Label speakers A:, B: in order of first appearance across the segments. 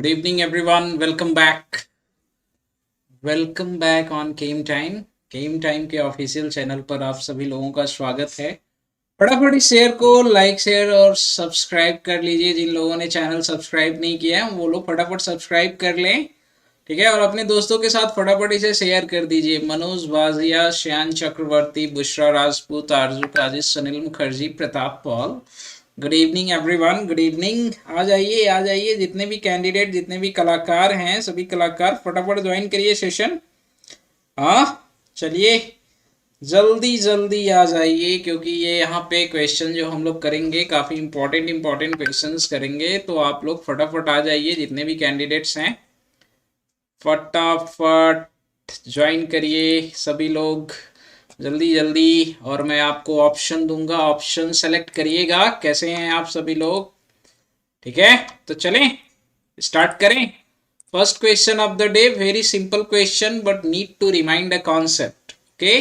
A: Good evening everyone, welcome back. Welcome back on game time. Game time के official channel पर आप सभी लोगों का स्वागत है। फटाफट इस शेयर को लाइक शेयर और सब्सक्राइब कर लीजिए। जिन लोगों ने चैनल सब्सक्राइब नहीं किया है वो लोग फटाफट सब्सक्राइब कर लें, ठीक है। और अपने दोस्तों के साथ फटाफट इसे शेयर कर दीजिए। मनोज बाजिया, श्यान चक्रवर्ती, Bushra Rajput, Arzoo Kazij, Sunil Mukherjee, Pratap Paul. Good evening everyone, good evening. आ जाइए आ जाइए, जितने भी कैंडिडेट, जितने भी कलाकार हैं, सभी कलाकार फटाफट ज्वाइन करिए सेशन। हाँ, चलिए जल्दी जल्दी आ जाइए, क्योंकि ये यहाँ पे क्वेश्चन जो हम लोग करेंगे काफ़ी इंपॉर्टेंट क्वेश्चंस करेंगे। तो आप लोग फटाफट आ जाइए, जितने भी कैंडिडेट्स हैं फटाफट ज्वाइन करिए सभी लोग, जल्दी जल्दी। और मैं आपको ऑप्शन दूंगा, ऑप्शन सेलेक्ट करिएगा। कैसे हैं आप सभी लोग? ठीक है, तो चलें स्टार्ट करें। First question of the day, very simple question but need to remind a concept. Okay,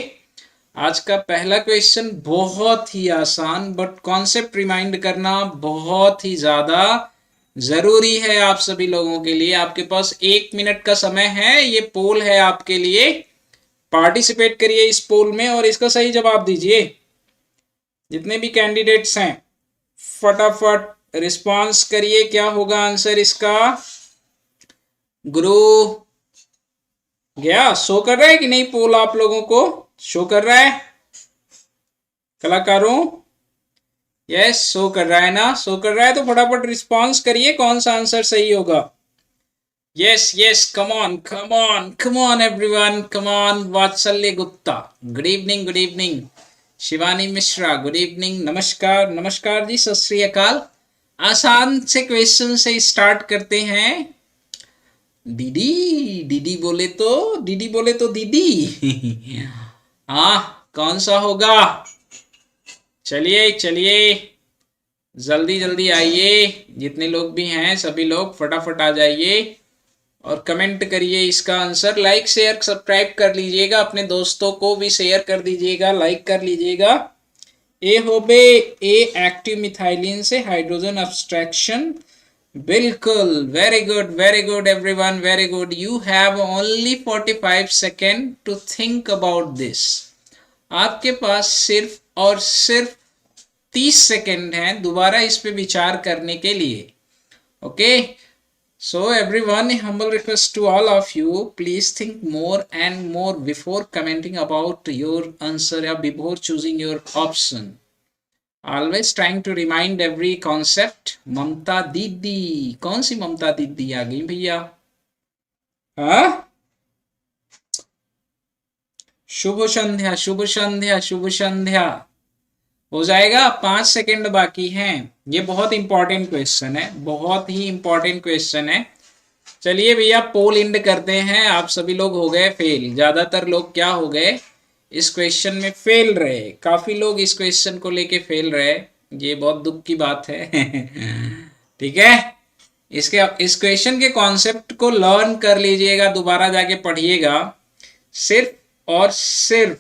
A: आज का पहला क्वेश्चन बहुत ही आसान बट कॉन्सेप्ट रिमाइंड करना बहुत ही ज्यादा जरूरी है आप सभी लोगों के लिए। आपके पास 1 मिनट का समय है, ये पोल है आपके लिए। पार्टिसिपेट करिए इस पोल में और इसका सही जवाब दीजिए। जितने भी कैंडिडेट्स हैं फटाफट रिस्पांस करिए। क्या होगा आंसर इसका? गुरु गया? शो कर रहा है कि नहीं? पोल आप लोगों को शो कर रहा है कलाकारों? यस, शो कर रहा है ना? शो कर रहा है तो फटाफट रिस्पांस करिए, कौन सा आंसर सही होगा। Yes yes, come on come on come on everyone, come on. Vatsalya Gupta, good evening good evening. Shivani Mishra, good evening, नमस्कार नमस्कार जी, सत श्री अकाल। आसान से क्वेश्चन से स्टार्ट करते हैं। दीदी दीदी बोले तो, दीदी बोले तो दीदी हाँ, कौन सा होगा? चलिए चलिए, जल्दी जल्दी आइए। जितने लोग भी हैं सभी लोग फटाफट आ जाइए और कमेंट करिए इसका आंसर। लाइक शेयर सब्सक्राइब कर लीजिएगा, अपने दोस्तों को भी शेयर कर दीजिएगा, लाइक कर लीजिएगा। ए हो बे, ए एक्टिव मिथाइलिन से हाइड्रोजन अब्स्ट्रैक्शन। बिल्कुल, very good everyone, very good. You have only 45 second to think about this. आपके पास सिर्फ और सिर्फ 30 सेकेंड हैं दोबारा इस पे विचार करने के लिए। Okay, so everyone, a humble request to all of you, please think more and more before commenting about your answer or before choosing your option. Always trying to remind every concept. ममता दीदी, कौन सी ममता दीदी आ गई भैया? हाँ, शुभ संध्या शुभ संध्या शुभ संध्या। हो जाएगा, 5 second बाकी हैं। ये बहुत इंपॉर्टेंट क्वेश्चन है, बहुत ही इंपॉर्टेंट क्वेश्चन है। चलिए भैया, पोल इंड करते हैं। आप सभी लोग हो गए फेल, ज्यादातर लोग क्या हो गए, इस क्वेश्चन में फेल रहे। काफी लोग इस क्वेश्चन को लेके फेल रहे, ये बहुत दुख की बात है ठीक है, इस क्वेश्चन के कॉन्सेप्ट को लर्न कर लीजिएगा, दोबारा जाके पढ़िएगा। सिर्फ और सिर्फ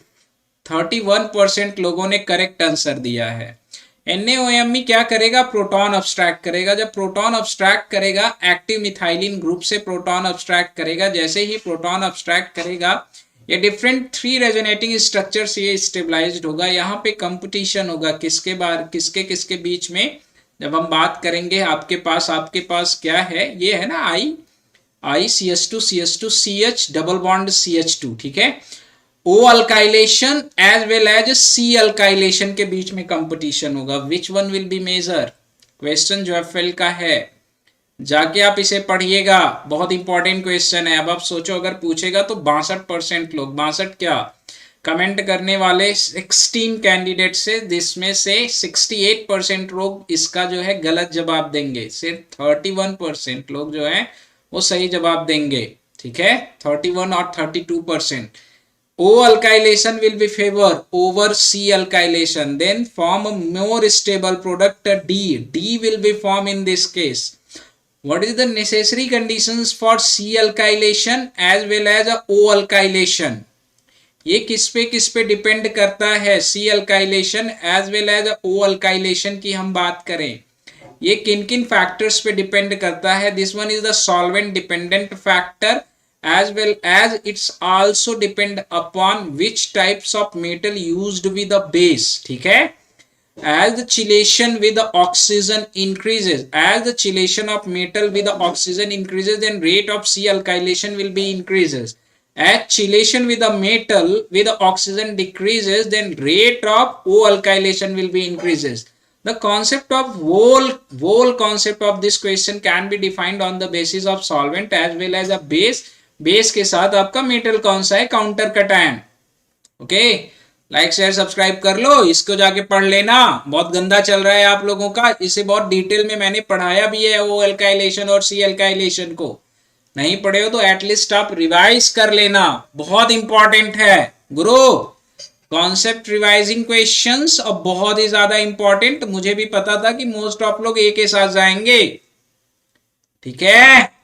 A: 31% लोगों ने करेक्ट आंसर दिया है। NaOMe क्या करेगा? प्रोटॉन अब्स्ट्रैक्ट करेगा। जब प्रोटॉन अब्स्ट्रैक्ट करेगा, एक्टिव मिथाइलिन ग्रुप से प्रोटॉन अब्स्ट्रैक्ट करेगा। जैसे ही प्रोटॉन अब्स्ट्रैक्ट करेगा, ये डिफरेंट 3 रेजोनेटिंग स्ट्रक्चर से ये स्टेबलाइज्ड होगा। यहाँ पे कंपटीशन होगा किसके किसके बीच में। जब हम बात करेंगे, आपके पास क्या है, ये है ना I CH2 CH double bond CH2, ठीक है। O alkylation as well as C alkylation के बीच में कंपटीशन होगा। Which one will be major? Question जो FL का है, जाके आप इसे पढ़िएगा, बहुत इंपॉर्टेंट क्वेश्चन है। अब आप सोचो, अगर पूछेगा तो 62% लोग, 62 क्या, कमेंट करने वाले 16 कैंडिडेट से, जिसमें से 68% लोग इसका जो है गलत जवाब देंगे। सिर्फ 31% लोग जो है वो सही जवाब देंगे, ठीक है। 31 और 32%। O alkylation will be favor over C alkylation, then form a more stable product D. D will be formed in this case. What is the necessary conditions for C alkylation as well as O alkylation? ये किस पे depend करता है? C alkylation as well as O alkylation की हम बात करें, ये किन किन फैक्टर्स पे डिपेंड करता है? This one is the solvent dependent factor as well as it's also depend upon which types of metal used with the base. ठीक है, as the chelation with the oxygen increases, as the chelation of metal with the oxygen increases, then rate of C alkylation will be increases. As chelation with the metal with the oxygen decreases, then rate of O alkylation will be increases. The concept of whole concept of this question can be defined on the basis of solvent as well as a base. Base के साथ आपका metal कौन सा है? Counter cation. Okay, like share subscribe कर लो, इसको जाके पढ़ लेना, बहुत गंदा चल रहा है आप लोगों का। इसे बहुत डिटेल में मैंने पढ़ाया भी है, ओ एल्काइलेशन और सी एल्काइलेशन को। नहीं पढ़े हो तो एटलीस्ट आप रिवाइज कर लेना, बहुत इंपॉर्टेंट है गुरु। कॉन्सेप्ट रिवाइजिंग क्वेश्चंस अब बहुत ही ज्यादा इंपॉर्टेंट। मुझे भी पता था कि मोस्ट ऑफ लोग ए के साथ जाएंगे, ठीक है।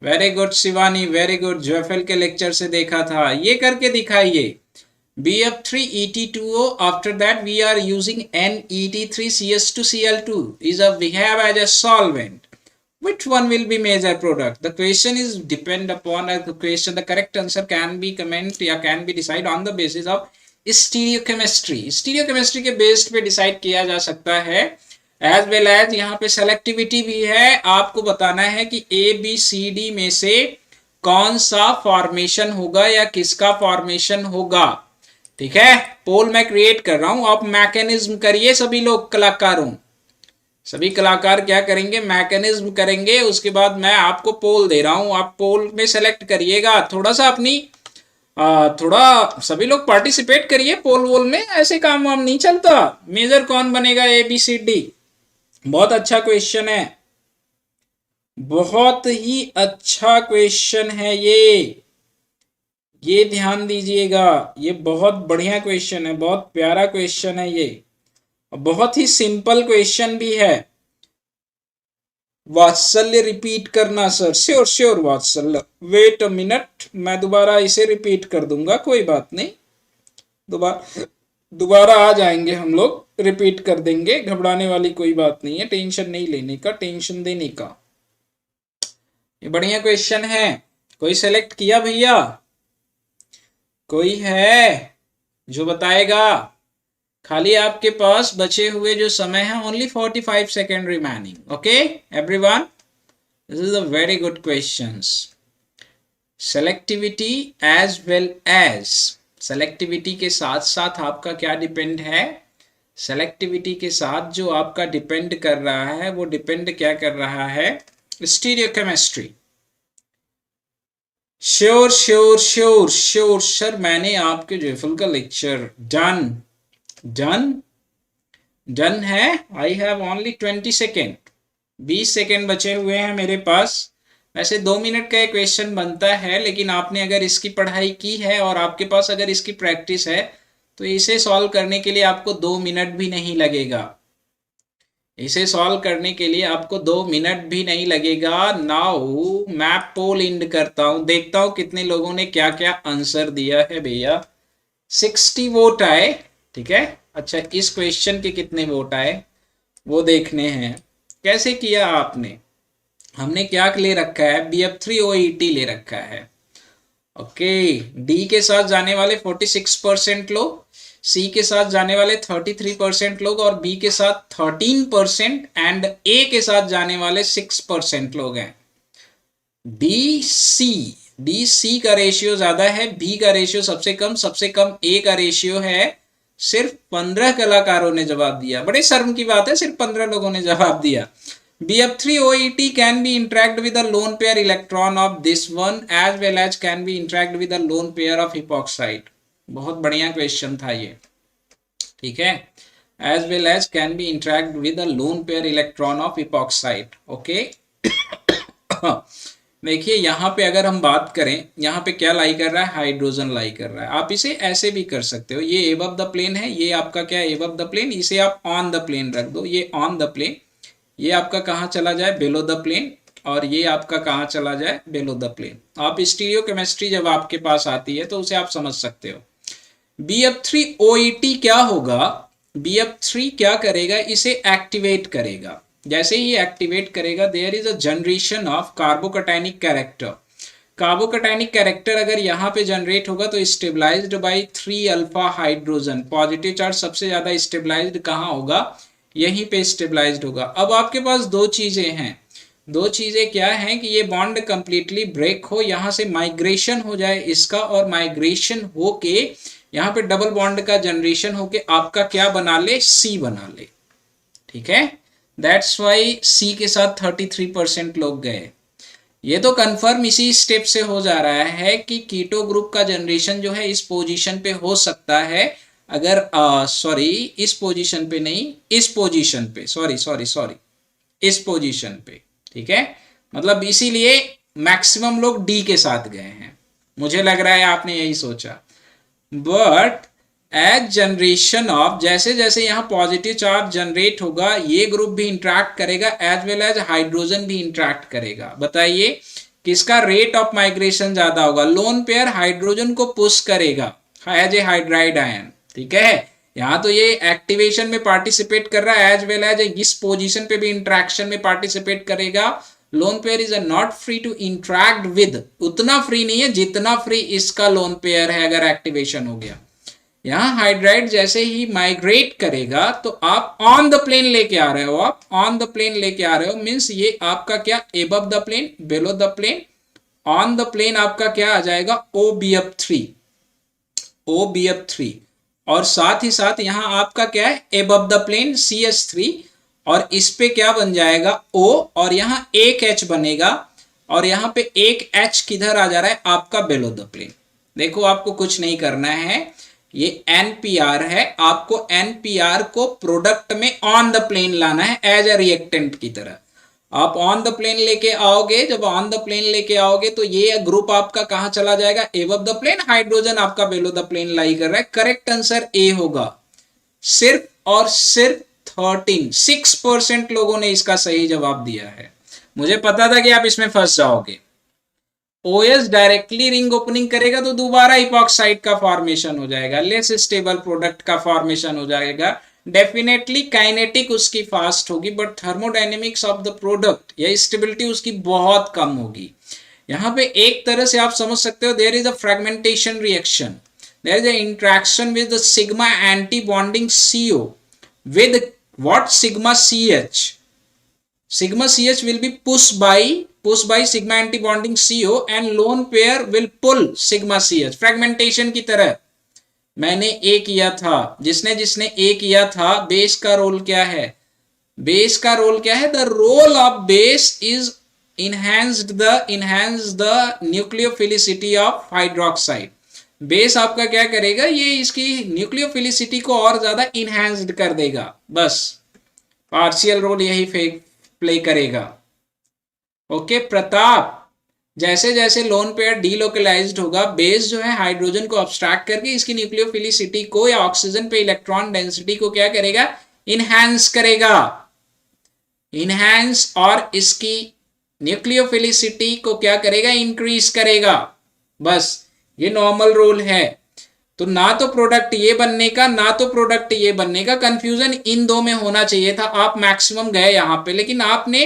A: Very good Shivani, very good. जोफेल के लेक्चर से देखा था, ये करके दिखाइए। BF3ET2O, after that we are using NET3CS2Cl2 is a we have as a solvent. Which one will be major product? The question is depend upon the question. The correct answer can be comment या can be decide on the basis of stereochemistry. Stereochemistry के base पे decide किया जा सकता है। As well as यहाँ पे selectivity भी है। आपको बताना है कि ABCD में से कौन सा फॉर्मेशन होगा या किसका फॉर्मेशन होगा, ठीक है। पोल मैं क्रिएट कर रहा हूं, आप मैकेनिज्म करिए। सभी लोग कलाकारों, सभी कलाकार क्या करेंगे? मैकेनिज्म करेंगे। उसके बाद मैं आपको पोल दे रहा हूं, आप पोल में सेलेक्ट करिएगा। थोड़ा सा अपनी थोड़ा सभी लोग पार्टिसिपेट करिए पोल वोल में, ऐसे काम वाम नहीं चलता। मेजर कौन बनेगा? ABCD। बहुत अच्छा क्वेश्चन है, बहुत ही अच्छा क्वेश्चन है ये ध्यान दीजिएगा। ये बहुत बढ़िया क्वेश्चन है, बहुत प्यारा क्वेश्चन है ये, बहुत ही सिंपल क्वेश्चन भी है। वात्सल्य रिपीट करना सर, श्योर श्योर वात्सल्य। वेट अ मिनट, मैं दोबारा इसे रिपीट कर दूंगा, कोई बात नहीं, दोबारा आ जाएंगे हम लोग, रिपीट कर देंगे। घबराने वाली कोई बात नहीं है, टेंशन नहीं लेने का, टेंशन देने का। ये बढ़िया क्वेश्चन है। कोई सेलेक्ट किया भैया? कोई है जो बताएगा? खाली आपके पास बचे हुए जो समय है, only 45 second remaining. Okay everyone, this is a very good questions. Selectivity as well as, selectivity के साथ साथ आपका क्या डिपेंड है? सेलेक्टिविटी के साथ जो आपका डिपेंड कर रहा है वो डिपेंड क्या कर रहा है? Stereochemistry. Sure sure sure sure sir, मैंने आपके जोफुल का लेक्चर डन डन डन है। I have only 20 second, 20 second बचे हुए हैं मेरे पास। वैसे 2 मिनट का एक क्वेश्चन बनता है, लेकिन आपने अगर इसकी पढ़ाई की है और आपके पास अगर इसकी प्रैक्टिस है तो इसे सॉल्व करने के लिए आपको 2 मिनट भी नहीं लगेगा। इसे सॉल्व करने के लिए आपको 2 मिनट भी नहीं लगेगा। नाउ मैं पोल इंड करता हूं, देखता हूं कितने लोगों ने क्या क्या आंसर दिया है भैया। 60 वोट आए, ठीक है। अच्छा, इस क्वेश्चन के कितने वोट आए वो देखने हैं। कैसे किया आपने? हमने क्या ले रखा है? BF3OET ले रखा है। ओके, डी के साथ जाने वाले 46% लोग, सी के साथ जाने वाले 33% लोग और बी के साथ 13% एंड ए के साथ जाने वाले 6% लोग हैं। डी सी का रेशियो ज्यादा है, बी का रेशियो सबसे कम ए का रेशियो है। सिर्फ 15 कलाकारों ने जवाब दिया। बड़े शर्म की बात है, सिर्फ 15 लोगों ने जवाब दिया। BF3OET can be interact with the lone pair electron of this one as well as can be interact with the lone pair of epoxide। बहुत बढ़िया क्वेश्चन था ये, ठीक है। as well as can be interact with the lone pair electron of epoxide। Okay देखिए यहाँ पे अगर हम बात करें, यहाँ पे क्या लाई कर रहा है? हाइड्रोजन लाई कर रहा है। आप इसे ऐसे भी कर सकते हो, ये एबव द प्लेन है, ये आपका क्या है? Above the plane. इसे आप ऑन द प्लेन रख दो, ये ऑन द प्लेन। ये आपका कहाँ चला जाए? Below the plane. और ये आपका कहाँ चला जाए? Below the plane. आप स्टीरियोकेमिस्ट्री जब आपके पास आती है तो उसे आप समझ सकते हो। BF3OET क्या होगा? BF3 क्या करेगा, इसे एक्टिवेट करेगा। जैसे ही एक्टिवेट करेगा, there is a generation of carbocationic character. Carbocationic character अगर यहाँ पे जनरेट होगा तो stabilised by 3 alpha hydrogen. Positive charge सबसे ज्यादा स्टेबलाइज्ड कहाँ होगा, यहीं पे स्टेबलाइज्ड होगा। अब आपके पास दो चीजें हैं, दो चीजें क्या हैं कि ये बॉन्ड कंप्लीटली ब्रेक हो, यहां से माइग्रेशन हो जाए इसका, और माइग्रेशन होके यहाँ पे डबल बॉन्ड का जनरेशन होके आपका क्या बना ले, सी बना ले। ठीक है, दैट्स वाई सी के साथ 33% लोग गए। ये तो कंफर्म इसी स्टेप से हो जा रहा है कि कीटो ग्रुप का जनरेशन जो है इस पोजीशन पे हो सकता है। अगर सॉरी इस पोजीशन पे नहीं, इस पोजीशन पे, सॉरी इस पोजीशन पे। ठीक है, मतलब इसीलिए मैक्सिमम लोग डी के साथ गए हैं। मुझे लग रहा है आपने यही सोचा। बट एज जनरेशन ऑफ, जैसे जैसे यहाँ पॉजिटिव चार्ज जनरेट होगा, ये ग्रुप भी इंटरेक्ट करेगा एज वेल एज हाइड्रोजन भी इंटरेक्ट करेगा। बताइए किसका रेट ऑफ माइग्रेशन ज्यादा होगा। लोन पेयर हाइड्रोजन को पुश करेगा एज ए हाइड्राइड आयन। ठीक है, यहाँ तो ये एक्टिवेशन में पार्टिसिपेट कर रहा है एज वेल एज इस पोजीशन पे भी इंट्रैक्शन में पार्टिसिपेट करेगा। Lone pair is not free to interact with, उतना फ्री नहीं है जितना फ्री इसका लोन पेयर है अगर एक्टिवेशन हो गया। यहाँ हाइड्राइड जैसे ही माइग्रेट करेगा तो आप ऑन द प्लेन लेके आ रहे हो, आप ऑन द प्लेन लेके आ रहे हो, मीन्स ये आपका क्या, above the plane, below the plane, on the plane आपका क्या आ जाएगा, OBF3, OBF3। और साथ ही साथ यहाँ आपका क्या है, एबव द प्लेन CH3, और इस पे क्या बन जाएगा O, और यहाँ एक H बनेगा, और यहाँ पे एक H किधर आ जा रहा है आपका बिलो द प्लेन। देखो आपको कुछ नहीं करना है, ये NPR है, आपको NPR को प्रोडक्ट में ऑन द प्लेन लाना है एज ए रिएक्टेंट की तरह। आप ऑन द प्लेन लेके आओगे, जब ऑन द प्लेन लेके आओगे तो ये ग्रुप आपका कहां चला जाएगा, एबव द प्लेन, हाइड्रोजन आपका बिलो द प्लेन लाई कर रहा है। करेक्ट आंसर ए होगा। सिर्फ और सिर्फ 6% लोगों ने इसका सही जवाब दिया है। मुझे पता था कि आप इसमें फंस जाओगे। OS डायरेक्टली रिंग ओपनिंग करेगा तो दोबारा इपॉक्साइड का फॉर्मेशन हो जाएगा, लेस स्टेबल प्रोडक्ट का फॉर्मेशन हो जाएगा। डेफिनेटली काइनेटिक उसकी फास्ट होगी, but thermodynamics of the product या स्टेबिलिटी उसकी बहुत कम होगी। यहाँ पे एक तरह से आप समझ सकते हो, there is a fragmentation reaction, there is a interaction with the sigma anti bonding CO with what, sigma CH. Sigma CH will be pushed by sigma anti-bonding CO and lone pair will pull sigma CH. Fragmentation की तरह मैंने A किया था, जिसने A किया था, base का role क्या है, बेस का रोल क्या है, the role of base is enhance the nucleophilicity of hydroxide. Base आपका क्या करेगा, ये इसकी न्यूक्लियोफिलिसिटी को और ज्यादा इनहैंस्ड कर देगा, बस पार्शियल रोल यही प्ले करेगा। ओके प्रताप, जैसे जैसे लोन पेयर डीलोकलाइज्ड होगा, बेस जो है हाइड्रोजन को अब्स्ट्रैक्ट करके इसकी न्यूक्लियोफिलिसिटी को या ऑक्सीजन पे इलेक्ट्रॉन डेंसिटी को क्या करेगा, इनहैंस करेगा, इनहैंस, और इसकी न्यूक्लियोफिलिसिटी को क्या करेगा, इंक्रीज करेगा। बस ये नॉर्मल रोल है। तो ना तो प्रोडक्ट ये बनने का, ना तो प्रोडक्ट ये बनने का, कंफ्यूजन इन दो में होना चाहिए था। आप मैक्सिमम गए यहाँ पे, लेकिन आपने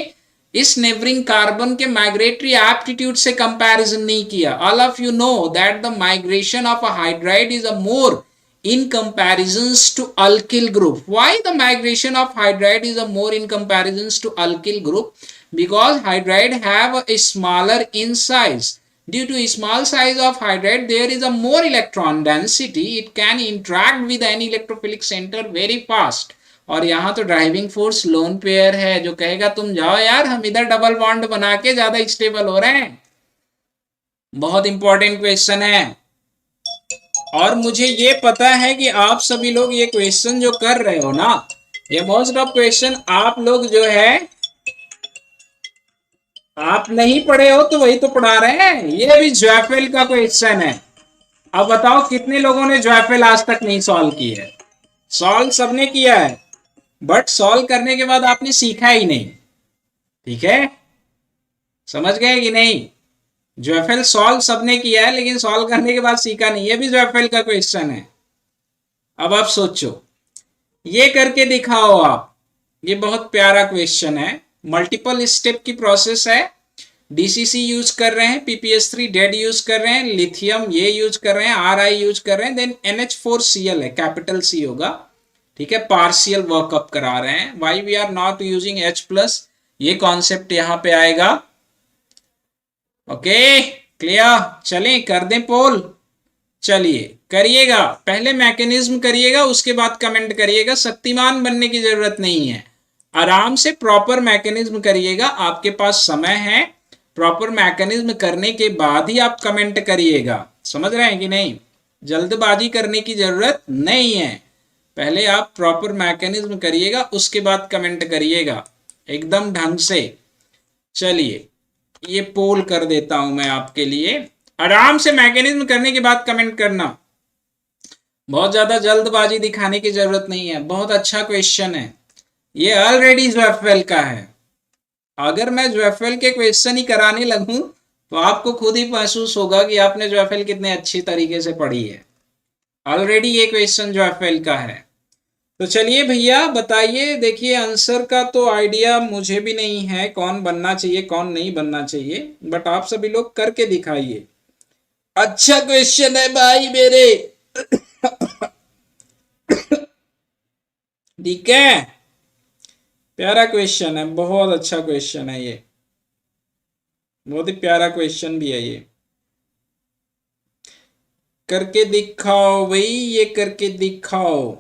A: इस नेबरिंग कार्बन के माइग्रेटरी एप्टीट्यूड से कंपैरिजन नहीं किया। All of you know that the migration of a hydride is a more in comparisons to alkyl group. Why the migration of hydride is a more in comparisons to alkyl group? Because hydride have a smaller in size. Due to small size of hydride, there is a more electron density. It can interact with any electrophilic center very fast. और यहाँ तो driving force lone pair है, जो कहेगा तुम जाओ यार, हम इधर डबल बॉन्ड बना के ज्यादा स्टेबल हो रहे हैं। बहुत इंपॉर्टेंट क्वेश्चन है, और मुझे ये पता है कि आप सभी लोग ये क्वेश्चन जो कर रहे हो ना, ये मोस्ट ऑफ क्वेश्चन आप लोग जो है आप नहीं पढ़े हो तो वही तो पढ़ा रहे हैं। ये भी ज्वाफेल का क्वेश्चन है। अब बताओ कितने लोगों ने ज्वाफेल आज तक नहीं सॉल्व की है। सॉल्व सबने किया है, बट सॉल्व करने के बाद आपने सीखा ही नहीं। ठीक है, समझ गए कि नहीं? ज्वाफेल सॉल्व सबने किया है, लेकिन सॉल्व करने के बाद सीखा नहीं। ये भी ज्वाफेल का क्वेश्चन है। अब आप सोचो, ये करके दिखाओ आप। ये बहुत प्यारा क्वेश्चन है, मल्टीपल स्टेप की प्रोसेस है। डीसीसी यूज कर रहे हैं, पीपीएस3 डेड यूज कर रहे हैं, लिथियम ये यूज कर रहे हैं, आरआई यूज कर रहे हैं, देन NH4Cl है, कैपिटल सी होगा, ठीक है, पार्शियल वर्कअप करा रहे हैं। Why we are not using H+, ये कॉन्सेप्ट यहां पे आएगा। ओके क्लियर, चलें कर दें पोल। चलिए करिएगा, पहले मैकेनिज्म करिएगा, उसके बाद कमेंट करिएगा। शक्तिमान बनने की जरूरत नहीं है, आराम से प्रॉपर मैकेनिज्म करिएगा। आपके पास समय है, प्रॉपर मैकेनिज्म करने के बाद ही आप कमेंट करिएगा। समझ रहे हैं कि नहीं? जल्दबाजी करने की जरूरत नहीं है, पहले आप प्रॉपर मैकेनिज्म करिएगा, उसके बाद कमेंट करिएगा एकदम ढंग से। चलिए ये पोल कर देता हूं मैं आपके लिए, आराम से मैकेनिज्म करने के बाद कमेंट करना, बहुत ज्यादा जल्दबाजी दिखाने की जरूरत नहीं है। बहुत अच्छा क्वेश्चन है, ये ऑलरेडी ज़ेफेल का है। अगर मैं ज़ेफेल के क्वेश्चन ही कराने लगूं तो आपको खुद ही महसूस होगा कि आपने ज़ेफेल कितने अच्छी तरीके से पढ़ी है। ऑलरेडी ये क्वेश्चन ज़ेफेल का है। तो चलिए भैया बताइए, देखिए आंसर का तो आइडिया मुझे भी नहीं है कौन बनना चाहिए कौन नहीं बनना चाहिए, बट आप सभी लोग करके दिखाइए। अच्छा क्वेश्चन है भाई मेरे, ठीक है, प्यारा क्वेश्चन है, बहुत अच्छा क्वेश्चन है ये, बहुत ही प्यारा क्वेश्चन भी है ये। करके दिखाओ भाई, ये करके दिखाओ,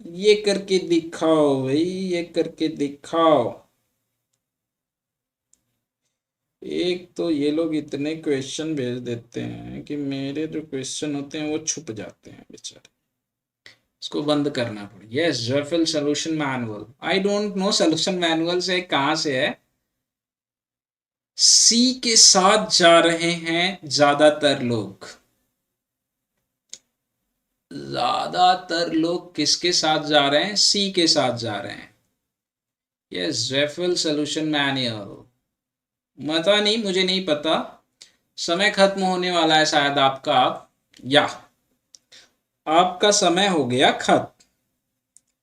A: ये करके दिखाओ भाई, ये करके दिखाओ। एक तो ये लोग इतने क्वेश्चन भेज देते हैं कि मेरे जो क्वेश्चन होते हैं वो छुप जाते हैं बेचारे, इसको बंद करना पड़ेगा। यस ज़ेफेल solution manual, I don't know solution manual से कहां से है। सी के साथ जा रहे हैं ज्यादातर लोग, ज्यादातर लोग किसके साथ जा रहे हैं? सी के साथ जा रहे हैं। यस ज़ेफेल सोल्यूशन मैनुअल, पता नहीं, मुझे नहीं पता, समय खत्म होने वाला है शायद आपका, या आपका समय हो गया खत्म।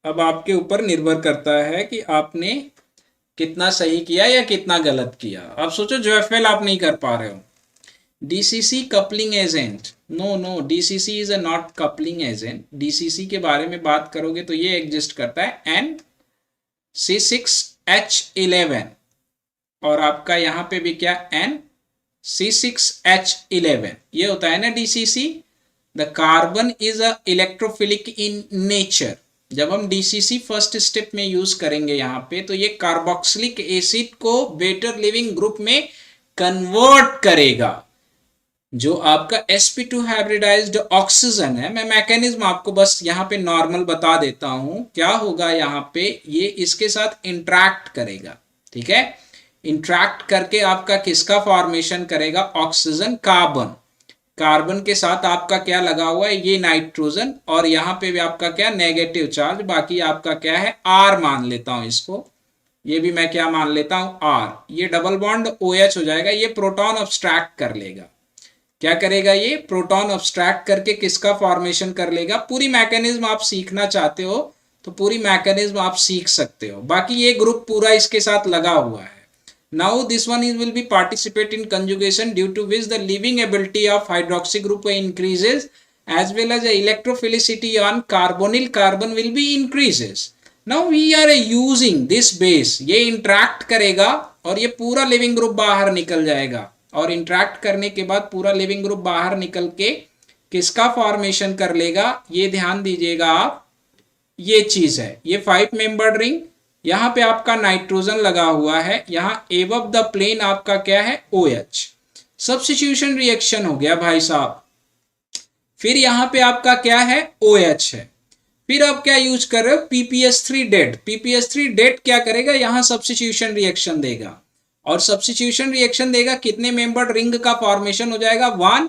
A: अब आपके ऊपर निर्भर करता है कि आपने कितना सही किया या कितना गलत किया। अब सोचो ज़ेफेल आप नहीं कर पा रहे हो, DCC coupling agent, no no, DCC is a not coupling agent. DCC के बारे में बात करोगे तो ये एग्जिस्ट करता है NC6H11, और आपका यहाँ पे भी क्या NC6H11, ये होता है ना DCC. The carbon is a electrophilic in nature. जब हम डीसीसी फर्स्ट स्टेप में यूज करेंगे यहाँ पे, तो ये कार्बोक्सिलिक एसिड को बेटर लिविंग ग्रुप में कन्वर्ट करेगा। जो आपका sp2 हाइब्रिडाइज्ड ऑक्सीजन है, मैं मैकेनिज्म आपको बस यहाँ पे नॉर्मल बता देता हूं, क्या होगा यहाँ पे, ये इसके साथ इंट्रैक्ट करेगा, ठीक है, इंट्रैक्ट करके आपका किसका फॉर्मेशन करेगा? ऑक्सीजन कार्बन, कार्बन के साथ आपका क्या लगा हुआ है? ये नाइट्रोजन, और यहाँ पे भी आपका क्या नेगेटिव चार्ज, बाकी आपका क्या है R मान लेता हूं इसको, ये भी मैं क्या मान लेता हूं R, ये डबल बॉन्ड OH हो जाएगा, ये प्रोटॉन अब्स्ट्रैक्ट कर लेगा। क्या करेगा? ये प्रोटॉन अब्स्ट्रैक्ट करके किसका फॉर्मेशन कर लेगा? पूरी मैकेनिज्म आप सीखना चाहते हो तो पूरी मैकेनिज्म आप सीख सकते हो, बाकी ये ग्रुप पूरा इसके साथ लगा हुआ है। Now this one is will be participate in conjugation, due to which the living ability of hydroxy group increases, as well as the electrophilicity on carbonyl carbon will be increases. Now we are using this base, ये interact करेगा और ये पूरा leaving group बाहर निकल जाएगा, और interact करने के बाद पूरा लिविंग ग्रुप बाहर निकल के किसका फॉर्मेशन कर लेगा? ये ध्यान दीजिएगा आप, ये चीज है, ये 5 मेंबर्ड रिंग, यहां पे आपका नाइट्रोजन लगा हुआ है, यहां एबव द प्लेन आपका क्या है? OH। सब्स्टिट्यूशन रिएक्शन हो गया भाई साहब, फिर यहां पे आपका क्या है? OH है, फिर आप क्या यूज कर रहे हो? PPS3 डेड, PPS3 डेड क्या करेगा? यहां सब्स्टिट्यूशन रिएक्शन देगा, और सब्स्टिट्यूशन रिएक्शन देगा, कितने मेंबर्ड रिंग का फॉर्मेशन हो जाएगा? 1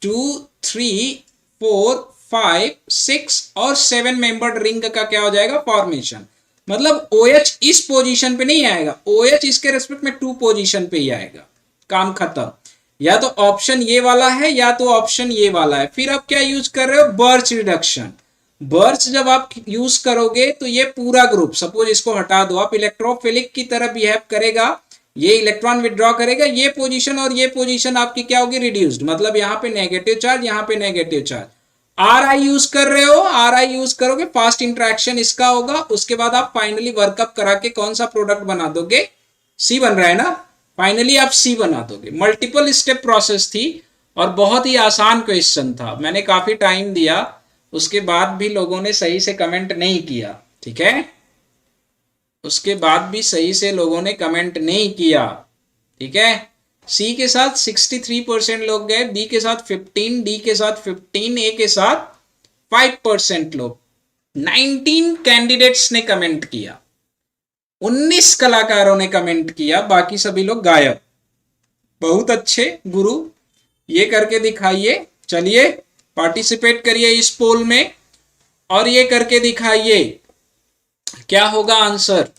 A: 2 3 4 5 6 और 7 मेंबर्ड रिंग का क्या हो जाएगा? फॉर्मेशन। मतलब OH इस पोजीशन पे नहीं आएगा, OH इसके रेस्पेक्ट में 2 पोजीशन पे ही आएगा, काम खत्म। या तो ऑप्शन ये वाला है या तो ऑप्शन ये वाला है। फिर आप क्या यूज कर रहे हो? Birch reduction. बर्च जब आप यूज करोगे तो ये पूरा ग्रुप, सपोज इसको हटा दो आप, इलेक्ट्रोफिलिक की तरह बिहेव करेगा, ये इलेक्ट्रॉन विड्रॉ करेगा, ये पोजीशन और ये पोजीशन आपकी क्या होगी, रिड्यूस्ड, मतलब यहाँ पे नेगेटिव चार्ज, यहाँ पे negative charge. Are I use कर रहे हो, आर आई यूज करोगे, फास्ट इंट्रैक्शन इसका होगा, उसके बाद आप फाइनली वर्कअप करा के कौन सा प्रोडक्ट बना दोगे, सी बन रहा है ना, फाइनली आप सी बना दोगे। मल्टीपल स्टेप प्रोसेस थी और बहुत ही आसान क्वेश्चन था, मैंने काफी टाइम दिया, उसके बाद भी लोगों ने सही से कमेंट नहीं किया, ठीक है, उसके बाद भी सही से लोगों ने कमेंट नहीं किया, ठीक है। सी के साथ 63% लोग गए, बी के साथ 15, डी के साथ 15, ए के साथ 5% लोग, 19 कैंडिडेट्स ने कमेंट किया, 19 कलाकारों ने कमेंट किया, बाकी सभी लोग गायब। बहुत अच्छे गुरु, ये करके दिखाइए, चलिए पार्टिसिपेट करिए इस पोल में और ये करके दिखाइए क्या होगा आंसर।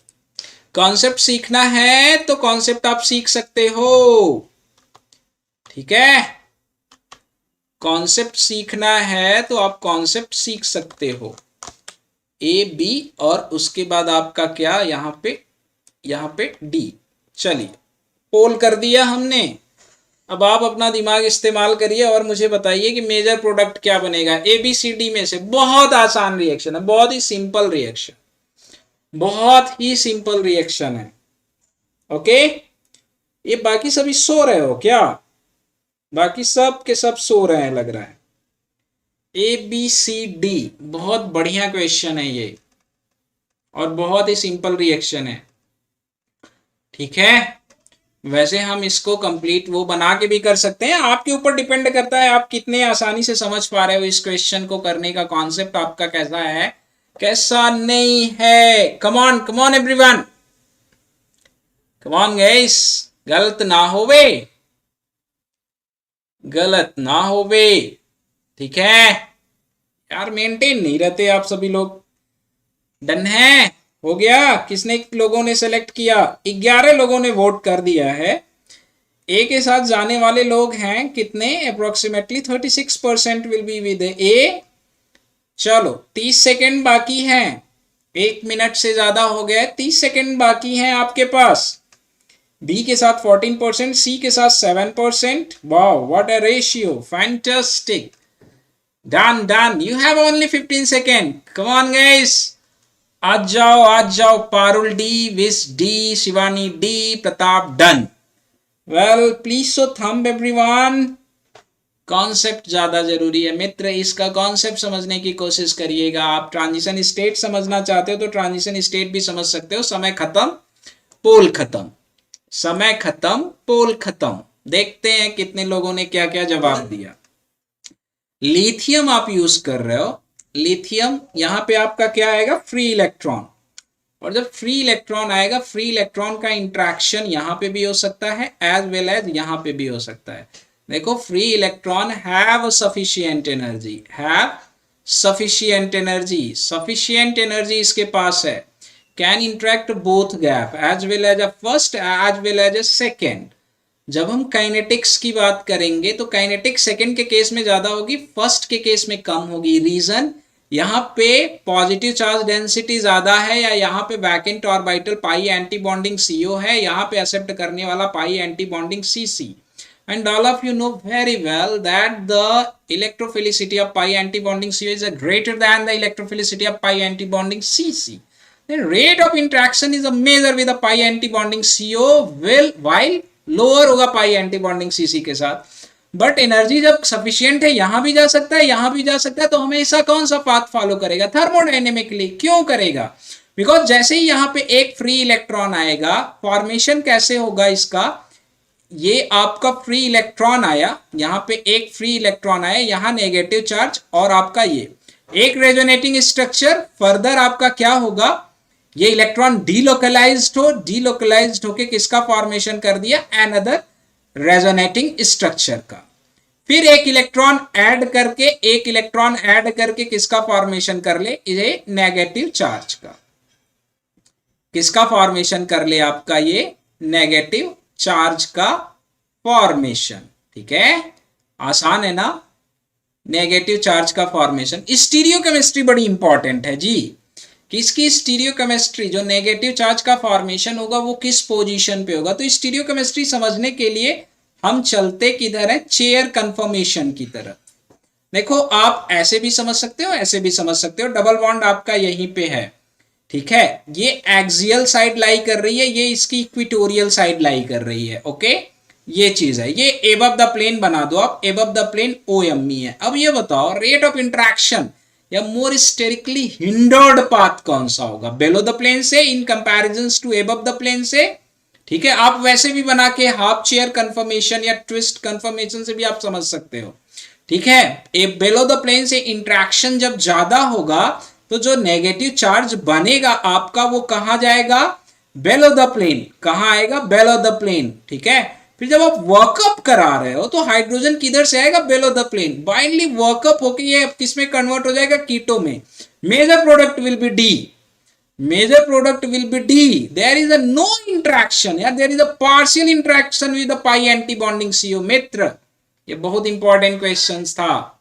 A: कॉन्सेप्ट सीखना है तो कॉन्सेप्ट आप सीख सकते हो, ठीक है, कॉन्सेप्ट सीखना है तो आप कॉन्सेप्ट सीख सकते हो, ए बी और उसके बाद आपका क्या, यहाँ पे डी। चलिए पोल कर दिया हमने, अब आप अपना दिमाग इस्तेमाल करिए और मुझे बताइए कि मेजर प्रोडक्ट क्या बनेगा ए बी सी डी में से। बहुत आसान रिएक्शन है, बहुत ही सिंपल रिएक्शन, बहुत ही सिंपल रिएक्शन है, ओके। ये बाकी सभी सो रहे हो क्या, बाकी सब के सब सो रहे हैं लग रहा है। ए बी सी डी बहुत बढ़िया क्वेश्चन है ये और बहुत ही सिंपल रिएक्शन है, ठीक है। वैसे हम इसको कंप्लीट वो बना के भी कर सकते हैं, आपके ऊपर डिपेंड करता है आप कितने आसानी से समझ पा रहे हो इस क्वेश्चन को करने का कॉन्सेप्ट आपका कैसा है कैसा नहीं है। कम on everyone, come on guys, गलत ना होवे, गलत ना होवे, ठीक है यार, मेंटेन नहीं रहते आप सभी लोग। डन है, हो गया, किसने लोगों ने सेलेक्ट किया, 11 लोगों ने वोट कर दिया है। ए के साथ जाने वाले लोग हैं कितने, अप्रोक्सीमेटली 36% विल बी विद ए। चलो 30 सेकेंड बाकी हैं, 1 मिनट से ज्यादा हो गया, 30 सेकेंड बाकी हैं आपके पास। बी के साथ 14%, सी के साथ 7%, wow what a ratio, fantastic, done, you have only 15 second, come on guys, आज जाओ, पारुल डी, विस D, Shivani D, Pratap done. Well please so thumb everyone. Concept ज्यादा जरूरी है मित्र, इसका कॉन्सेप्ट समझने की कोशिश करिएगा। आप ट्रांजिशन स्टेट समझना चाहते हो तो ट्रांजिशन स्टेट भी समझ सकते हो। समय खत्म, पोल खत्म, समय खत्म, पोल खत्म। देखते हैं कितने लोगों ने क्या क्या जवाब दिया। लिथियम आप यूज कर रहे हो, लिथियम यहां पे आपका क्या आएगा, फ्री इलेक्ट्रॉन, और जब फ्री इलेक्ट्रॉन आएगा, फ्री इलेक्ट्रॉन का इंट्रैक्शन यहां पे भी हो सकता है एज वेल एज यहां पे भी हो सकता है। देखो free electron have sufficient energy, have sufficient energy, sufficient energy इसके पास है, can interact both gap as well as a first as well as a second. जब हम काइनेटिक्स की बात करेंगे तो काइनेटिक्स सेकेंड के केस में ज्यादा होगी, फर्स्ट के केस में कम होगी। रीजन, यहाँ पे पॉजिटिव चार्ज डेंसिटी ज्यादा है या यहाँ पे vacant orbital pi anti bonding CO है, यहाँ पे एक्सेप्ट करने वाला pi anti bonding CC। And all of you know very well that the electrophilicity of pi antibonding CO is greater than the electrophilicity of pi antibonding CC. The rate of interaction is a measure with the pi antibonding CO will while lower होगा pi antibonding CC के साथ। But energy जब sufficient है, यहां भी जा सकता है, यहां भी जा सकता है, तो हमेशा कौन सा पाथ फॉलो करेगा, थर्मोडायनेमिकली। क्यों करेगा, बिकॉज जैसे ही यहाँ पे एक फ्री इलेक्ट्रॉन आएगा, फॉर्मेशन कैसे होगा इसका, ये आपका फ्री इलेक्ट्रॉन आया, यहाँ पे एक फ्री इलेक्ट्रॉन आया, यहाँ नेगेटिव चार्ज, और आपका ये एक रेजोनेटिंग स्ट्रक्चर, फर्दर आपका क्या होगा, ये इलेक्ट्रॉन डीलोकलाइज्ड होके किसका फॉर्मेशन कर दिया, अनदर रेजोनेटिंग स्ट्रक्चर का। फिर एक इलेक्ट्रॉन ऐड करके किसका फॉर्मेशन कर ले, ये नेगेटिव चार्ज का, किसका फॉर्मेशन कर ले, आपका ये नेगेटिव चार्ज का फॉर्मेशन। ठीक है, आसान है ना, नेगेटिव चार्ज का फॉर्मेशन। स्टीरियोकेमिस्ट्री बड़ी इंपॉर्टेंट है जी, किसकी स्टीरियोकेमिस्ट्री, जो नेगेटिव चार्ज का फॉर्मेशन होगा वो किस पोजीशन पे होगा। तो स्टीरियोकेमिस्ट्री समझने के लिए हम चलते किधर है, चेयर कन्फर्मेशन की तरफ। देखो आप ऐसे भी समझ सकते हो, ऐसे भी समझ सकते हो, डबल बॉन्ड आपका यहीं पे है, ठीक है, ये एक्सियल साइड लाई कर रही है, ये इसकी इक्वेटोरियल साइड लाई कर रही है, ओके, ये चीज है, ये एबव द प्लेन बना दो आप, एबव द प्लेन OME है। अब ये बताओ रेट ऑफ इंटरेक्शन या मोर स्टेरिकली हिंडर्ड पाथ कौन सा होगा, बेलो द प्लेन से in comparison to above the plane से, ठीक है। आप वैसे भी बना के हाफ चेयर कंफर्मेशन या ट्विस्ट कंफर्मेशन से भी आप समझ सकते हो, ठीक है। ए बेलो द प्लेन से इंटरेक्शन जब ज्यादा होगा तो जो नेगेटिव चार्ज बनेगा आपका वो कहां जाएगा, बेलो द प्लेन, कहां आएगा, बेलो द प्लेन, ठीक है। फिर जब आप वर्कअप करा रहे हो तो हाइड्रोजन किधर से आएगा, बेलो द प्लेन, बाइंडली वर्कअप होके ये किस में कन्वर्ट हो जाएगा, कीटो में। Major product will be D, major product will be D. There is a no interaction, या there is a partial interaction with the pi anti-bonding CO। मित्र ये बहुत इंपॉर्टेंट क्वेश्चन था।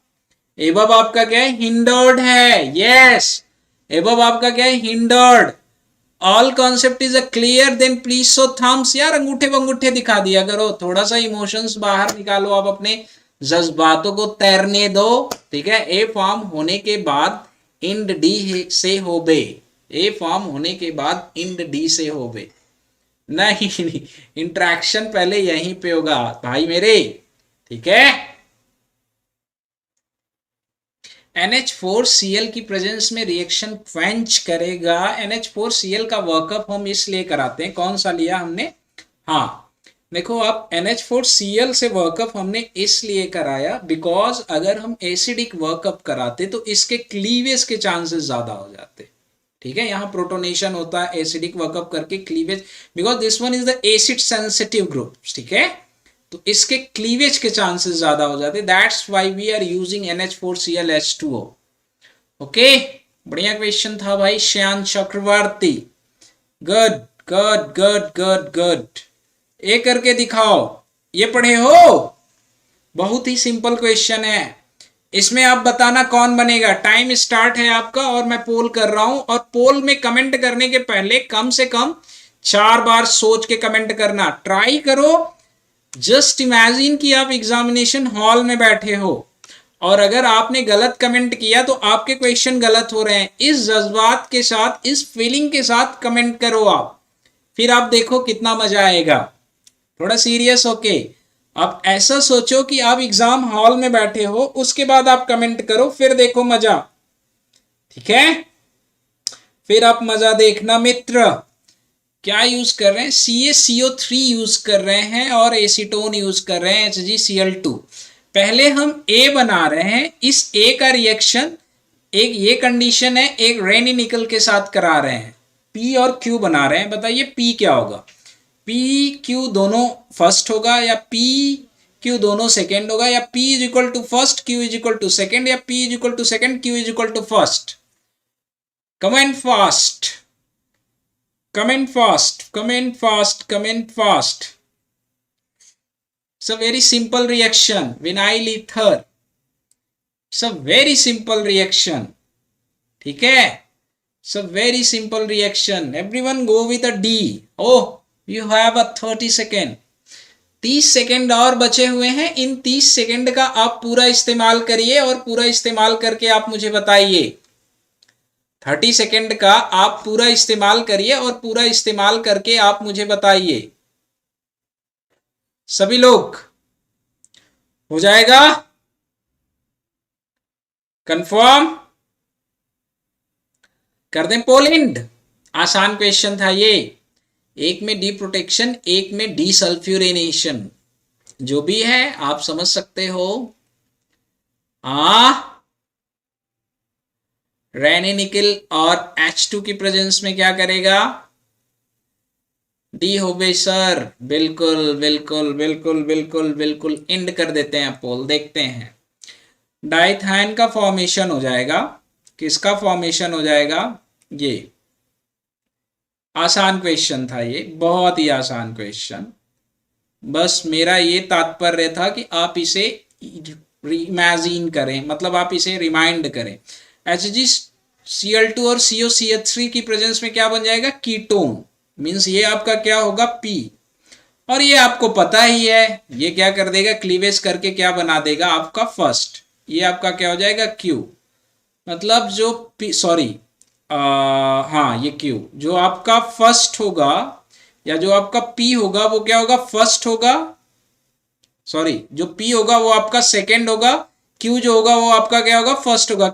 A: एबव आपका क्या है, हिंडर्ड है, यस, एबव आपका क्या है, hindered. All concept is a clear, then please show thumbs. यार अंगूठे बंगूठे दिखा दिया करो, थोड़ा सा इमोशंस बाहर निकालो, आप अपने जज्बातों को तैरने दो, ठीक है। ए फॉर्म होने के बाद इंड डी से होबे, ए फॉर्म होने के बाद इंड डी से होबे, नहीं इंट्रैक्शन पहले यहीं पे होगा भाई मेरे, ठीक है। NH4Cl की प्रेजेंस में रिएक्शन क्वेंच करेगा। NH4Cl का वर्कअप हम इसलिए कराते हैं, कौन सा लिया हमने, हाँ देखो आप NH4Cl से वर्कअप हमने इसलिए कराया बिकॉज अगर हम एसिडिक वर्कअप कराते तो इसके क्लीवेज के चांसेस ज्यादा हो जाते, ठीक है। यहाँ प्रोटोनेशन होता है एसिडिक वर्कअप करके cleavage, because this one is the acid sensitive group, ठीक है, तो इसके क्लीवेज के चांसेस ज्यादा हो जाते, that's why we are using NH4Cl H2O। Okay, बढ़िया क्वेश्चन था भाई Shyan Chakraborty, good good good good good. ए करके दिखाओ, ये पढ़े हो, बहुत ही सिंपल क्वेश्चन है, इसमें आप बताना कौन बनेगा। टाइम स्टार्ट है आपका और मैं पोल कर रहा हूं, और पोल में कमेंट करने के पहले कम से कम 4 बार सोच के कमेंट करना, ट्राई करो। जस्ट इमेजिन कि आप एग्जामिनेशन हॉल में बैठे हो और अगर आपने गलत कमेंट किया तो आपके क्वेश्चन गलत हो रहे हैं। इस जज्बात के साथ, इस फीलिंग के साथ कमेंट करो आप, फिर आप देखो कितना मजा आएगा। थोड़ा सीरियस होके आप ऐसा सोचो कि आप एग्जाम हॉल में बैठे हो, उसके बाद आप कमेंट करो, फिर देखो मजा, ठीक है, फिर आप मजा देखना। मित्र क्या यूज कर रहे हैं, CaCO3 यूज कर रहे हैं और एसीटोन यूज कर रहे हैं, HgCl2। पहले हम A बना रहे हैं, इस A का रिएक्शन, एक ये कंडीशन है, एक रेनी निकल के साथ करा रहे हैं, P और Q बना रहे हैं। बताइए P क्या होगा, P Q दोनों फर्स्ट होगा या P Q दोनों सेकेंड होगा, या P is equal to first Q is equal to second, या P is equal to second Q is equal to first. Comment fast, comment fast, comment fast, comment fast. It's a very simple reaction, vinyl ether, it's a very simple reaction, ठीक है, it's a very simple reaction। Everyone go with a D। oh you have a 30 second, 30 second और बचे हुए हैं, इन 30 second का आप पूरा इस्तेमाल करिए और पूरा इस्तेमाल करके आप मुझे बताइए। 30 सेकेंड का आप पूरा इस्तेमाल करिए और पूरा इस्तेमाल करके आप मुझे बताइए। सभी लोग, हो जाएगा कंफर्म, कर दें पोलिंड। आसान क्वेश्चन था ये, एक में डी प्रोटेक्शन, एक में डी सल्फ्यूरिनेशन, जो भी है आप समझ सकते हो। रेनी निकल और H2 की प्रेजेंस में क्या करेगा, डी होबे सर, बिल्कुल बिल्कुल बिल्कुल बिल्कुल बिल्कुल। इंड कर देते हैं पोल, देखते हैं डाइथाइन का फॉर्मेशन हो जाएगा, किसका फॉर्मेशन हो जाएगा, ये आसान क्वेश्चन था, ये बहुत ही आसान क्वेश्चन। बस मेरा ये तात्पर्य था कि आप इसे इमेजिन करें, मतलब आप इसे रिमाइंड करें। HgCl2 और COCH3 की प्रेजेंस में क्या बन जाएगा, कीटोन, मीन्स ये आपका क्या होगा, P। और ये आपको पता ही है, ये क्या कर देगा, क्लीवेज करके क्या बना देगा आपका फर्स्ट, ये आपका क्या हो जाएगा, Q। मतलब जो P, सॉरी हाँ ये Q, जो आपका फर्स्ट होगा या जो आपका P होगा वो क्या होगा, फर्स्ट होगा, सॉरी जो P होगा वो आपका सेकेंड होगा, Q जो होगा वो आपका क्या होगा, फर्स्ट होगा।